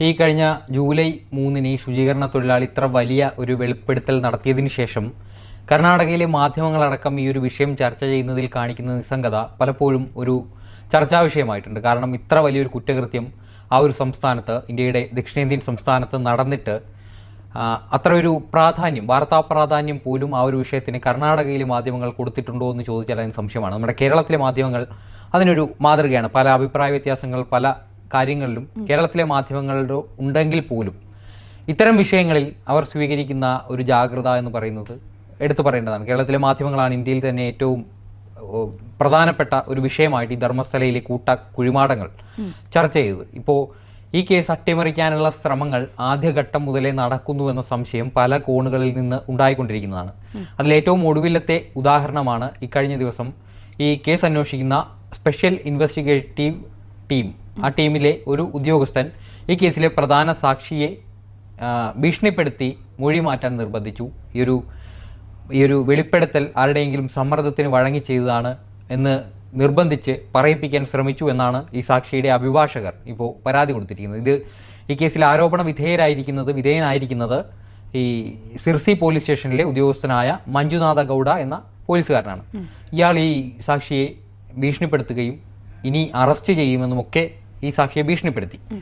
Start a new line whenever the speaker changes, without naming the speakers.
ഈ കഴിഞ്ഞ ജൂലൈ 3 ഈ ശുചീകരണ തൊഴിലാളി ഇത്ര വലിയ ഒരു വെളിപ്പെടുത്തൽ നടത്തിയതിനു ശേഷം കർണാടകയിലെ മാധ്യമങ്ങളടക്കം ഈ ഒരു വിഷയം ചർച്ച ചെയ്യുന്നതിൽ കാണിക്കുന്ന നിസ്സംഗത പലപ്പോഴും ഒരു ചർച്ചാ വിഷയമായിട്ടുണ്ട്. കാരണം ഇത്ര വലിയൊരു കുറ്റകൃത്യം ആ ഒരു സംസ്ഥാനത്ത്, ഇന്ത്യയുടെ ദക്ഷിണേന്ത്യൻ സംസ്ഥാനത്ത് നടന്നിട്ട് അത്ര ഒരു പ്രാധാന്യം, വാർത്താ പ്രാധാന്യം പോലും ആ ഒരു വിഷയത്തിന് കർണാടകയിലെ മാധ്യമങ്ങൾ കൊടുത്തിട്ടുണ്ടോ എന്ന് ചോദിച്ചാൽ അതിന് സംശയമാണ്. നമ്മുടെ കേരളത്തിലെ മാധ്യമങ്ങൾ അതിനൊരു മാതൃകയാണ്. പല അഭിപ്രായ വ്യത്യാസങ്ങൾ പല കാര്യങ്ങളിലും കേരളത്തിലെ മാധ്യമങ്ങളുടെ ഉണ്ടെങ്കിൽ പോലും ഇത്തരം വിഷയങ്ങളിൽ അവർ സ്വീകരിക്കുന്ന ഒരു ജാഗ്രത എന്ന് പറയുന്നത് എടുത്തു പറയേണ്ടതാണ്. കേരളത്തിലെ മാധ്യമങ്ങളാണ് ഇന്ത്യയിൽ തന്നെ ഏറ്റവും പ്രധാനപ്പെട്ട ഒരു വിഷയമായിട്ട് ഈ ധർമ്മസ്ഥലയിലെ കുഴിമാടങ്ങൾ ചർച്ച ചെയ്തത്. ഇപ്പോൾ ഈ കേസ് അട്ടിമറിക്കാനുള്ള ശ്രമങ്ങൾ ആദ്യഘട്ടം മുതലേ നടക്കുന്നുവെന്ന സംശയം പല കോണുകളിൽ നിന്ന് ഉണ്ടായിക്കൊണ്ടിരിക്കുന്നതാണ്. അതിലേറ്റവും ഒടുവിലത്തെ ഉദാഹരണമാണ് ഇക്കഴിഞ്ഞ ദിവസം ഈ കേസ് അന്വേഷിക്കുന്ന സ്പെഷ്യൽ ഇൻവെസ്റ്റിഗേറ്റീവ് ടീം, ആ ടീമിലെ ഒരു ഉദ്യോഗസ്ഥൻ ഈ കേസിലെ പ്രധാന സാക്ഷിയെ ഭീഷണിപ്പെടുത്തി മൊഴി മാറ്റാൻ നിർബന്ധിച്ചു. ഈ ഒരു വെളിപ്പെടുത്തൽ ആരുടെയെങ്കിലും സമ്മർദ്ദത്തിന് വഴങ്ങി ചെയ്തതാണ് എന്ന് നിർബന്ധിച്ച് പറയിപ്പിക്കാൻ ശ്രമിച്ചു എന്നാണ് ഈ സാക്ഷിയുടെ അഭിഭാഷകർ ഇപ്പോൾ പരാതി കൊടുത്തിരിക്കുന്നത്. ഈ കേസിൽ ആരോപണ വിധേയനായിരിക്കുന്നത് ഈ സിർസി പോലീസ് സ്റ്റേഷനിലെ ഉദ്യോഗസ്ഥനായ മഞ്ജുനാഥ ഗൌഡ എന്ന പോലീസുകാരനാണ്. ഇയാൾ ഈ സാക്ഷിയെ ഭീഷണിപ്പെടുത്തുകയും ഇനി അറസ്റ്റ് ചെയ്യുമെന്നുമൊക്കെ ഈ സാക്ഷിയെ ഭീഷണിപ്പെടുത്തി.